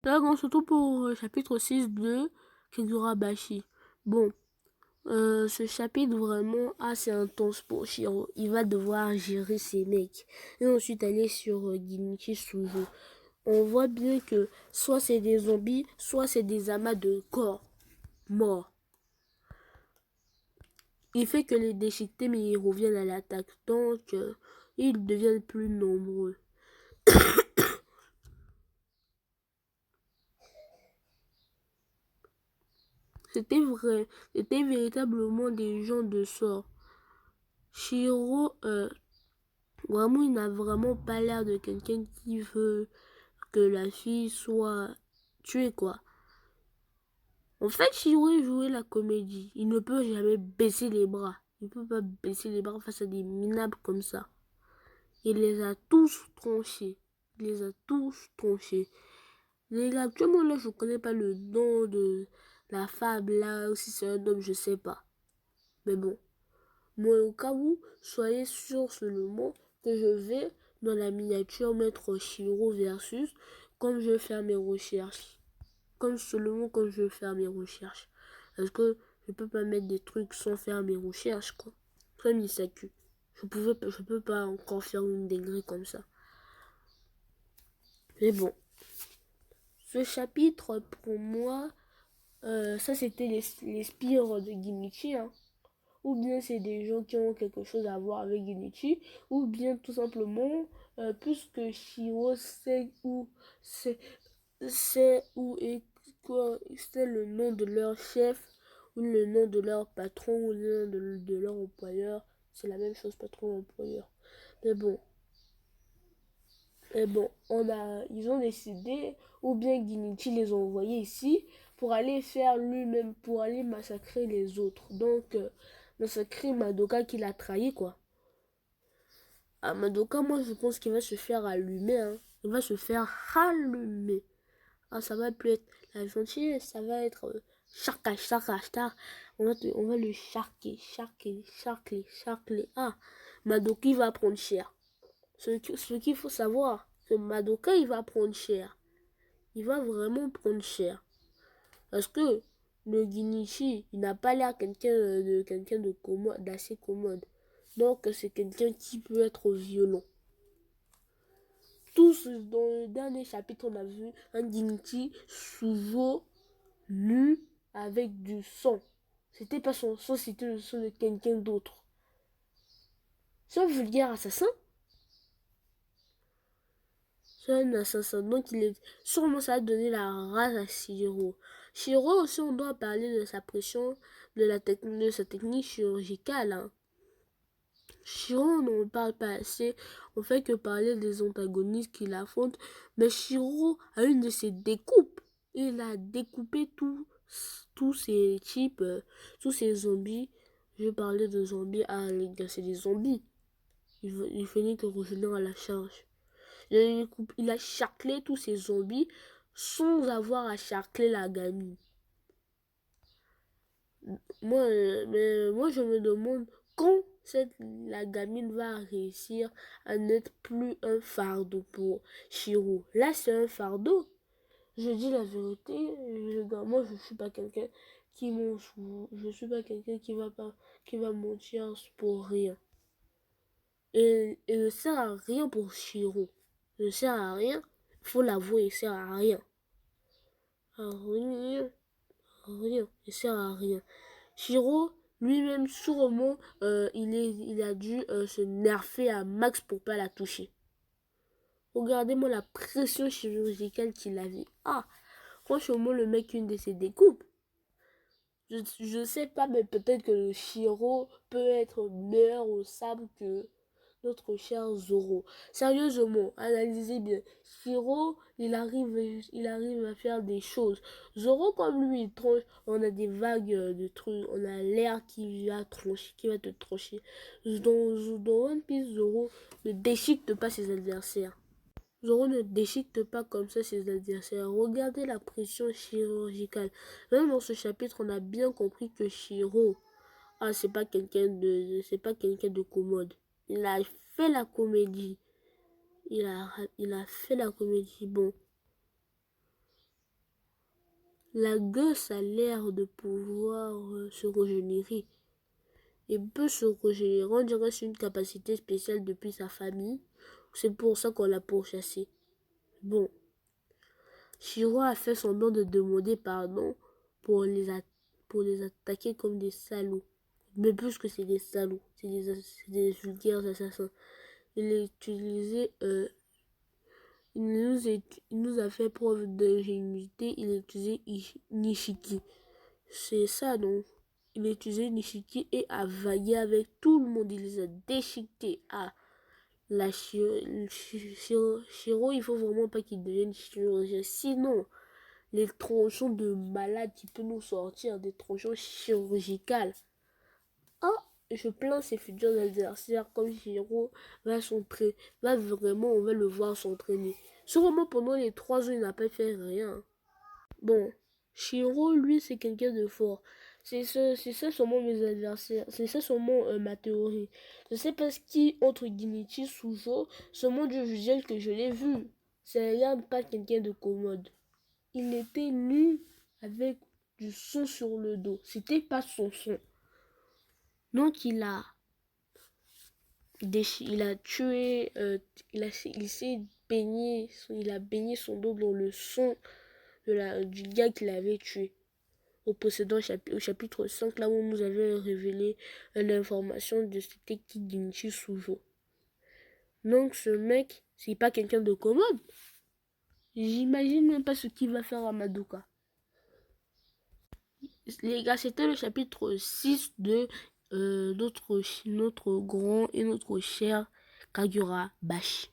Là, on se retrouve pour chapitre 6 de Kegurabashi. Bon, ce chapitre vraiment assez intense pour Shiro. Il va devoir gérer ses mecs. Et ensuite aller sur Ginichi Suzo. On voit bien que soit c'est des zombies, soit c'est des amas de corps morts. Il fait que les déchiquetés, mais ils reviennent à l'attaque. Donc, ils deviennent plus nombreux. C'était vrai. C'était véritablement des gens de sort. Shiro, vraiment, il n'a vraiment pas l'air de quelqu'un qui veut que la fille soit tuée, quoi. En fait, Shiro jouait la comédie. Il ne peut jamais baisser les bras. Il ne peut pas baisser les bras face à des minables comme ça. Il les a tous tranchés. Il les a tous tranchés. Les gars, actuellement là, je connais pas le nom de la femme là, ou si c'est un homme, je sais pas. Mais bon. Moi, au cas où, soyez sûr seulement que je vais dans la miniature mettre Shiro versus comme je vais faire mes recherches. Comme seulement quand je vais faire mes recherches. Parce que je peux pas mettre des trucs sans faire mes recherches, quoi. Comme Isaku. Je peux pas encore faire une degré comme ça. Mais bon. Ce chapitre, pour moi, ça c'était les spires de Gimichi, hein. Ou bien c'est des gens qui ont quelque chose à voir avec Genichi, ou bien tout simplement, puisque Shiro sait où est quoi, c'est le nom de leur chef, ou le nom de leur patron, ou le nom de leur employeur, c'est la même chose, patron employeur. Mais bon, ils ont décidé, ou bien Ginichi les a envoyés ici pour aller faire lui-même, pour aller massacrer les autres. Donc, massacrer Madoka qui l'a trahi, quoi. Ah, Madoka, moi, je pense qu'il va se faire allumer, hein. Il va se faire allumer. Ah, ça va plus être la gentille, ça va être charca, charca, charca. On va le charquer, charquer, charquer, charquer. Ah, Madoka, il va prendre cher. Ce qu'il faut savoir, que Madoka, il va prendre cher. Il va vraiment prendre cher. Parce que le Ginichi, il n'a pas l'air quelqu'un de commode, d'assez commode. Donc, c'est quelqu'un qui peut être violent. Tous dans le dernier chapitre, on a vu un Ginichi souvent nu avec du sang. C'était pas son sang, c'était le sang de quelqu'un d'autre. C'est un vulgaire assassin. C'est un assassin. Donc, il est sûrement ça a donné la race à Shiro. Shiro aussi, on doit parler de sa pression, de sa technique chirurgicale, hein. Shiro, on n'en parle pas assez. On fait que parler des antagonistes qu'il affronte. Mais Shiro a une de ses découpes. Il a découpé tous ces types, tous ces zombies. Je parlais de zombies. Ah, les gars, c'est des zombies. Il finit que revenir à la charge. Il a charclé tous ces zombies sans avoir à charcler la gamine. Moi, je me demande quand la gamine va réussir à n'être plus un fardeau pour Shiro. Là, c'est un fardeau. Je dis la vérité. Moi, je suis pas quelqu'un qui ment. Je suis pas quelqu'un qui va mentir pour rien. Et ne sert à rien pour Shiro. Ne sert à rien. Faut l'avouer, il sert à rien. À rien. À rien. Il sert à rien. Shiro, lui-même, sûrement, il a dû se nerfer à max pour pas la toucher. Regardez-moi la pression chirurgicale qu'il avait. Ah, franchement, le mec, une de ses découpes. Je sais pas, mais peut-être que le Shiro peut être meilleur au sabre que notre cher Zoro. Sérieusement, analysez bien. Shiro, il arrive à faire des choses. Zoro, comme lui, il tranche. On a des vagues de trucs. On a l'air qui va trancher, qui va te trancher. Dans One Piece, Zoro ne déchiquette pas ses adversaires. Zoro ne déchiquette pas comme ça ses adversaires. Regardez la pression chirurgicale. Même dans ce chapitre, on a bien compris que Shiro, ah, c'est pas quelqu'un de commode. Il a fait la comédie. Il a fait la comédie. Bon. la gosse a l'air de pouvoir se régénérer. Et peut se régénérer, on dirait que c'est une capacité spéciale depuis sa famille. C'est pour ça qu'on l'a pourchassé. Bon, Shiro a fait semblant de demander pardon pour les attaquer comme des salauds. Mais plus que c'est des salauds, c'est des vulgaires assassins. Il a utilisé, il nous a fait preuve d'ingénuité, il a utilisé Nishiki. C'est ça donc. Il a utilisé Nishiki et a vaillé avec tout le monde. Il les a déchiquetés. Ah, la Shiro, il faut vraiment pas qu'il devienne chirurgien. Sinon, les tronçons de malade qui peut nous sortir, des tronçons chirurgicales. Oh, je plains ses futurs adversaires comme Shiro va s'entraîner. Va vraiment, on va le voir s'entraîner. Sûrement pendant les 3 ans, il n'a pas fait rien. Bon, Shiro, lui, c'est quelqu'un de fort. C'est ça sûrement mes adversaires. C'est ça sûrement ma théorie. Je sais pas ce qui, entre Ginichi, Sujo, seulement du visuel que je l'ai vu. C'est pas quelqu'un de commode. Il était nu avec du sang sur le dos. C'était pas son sang. Donc il a tué, il s'est baigné, il a baigné son dos dans le sang du gars qu'il avait tué. Au précédent au chapitre 5, là où on nous avait révélé l'information de c'était qui Ginichi Sujo. Donc ce mec, c'est pas quelqu'un de commode. J'imagine même pas ce qu'il va faire à Madoka. Les gars, c'était le chapitre 6 de notre grand et notre cher Kagura Bashi.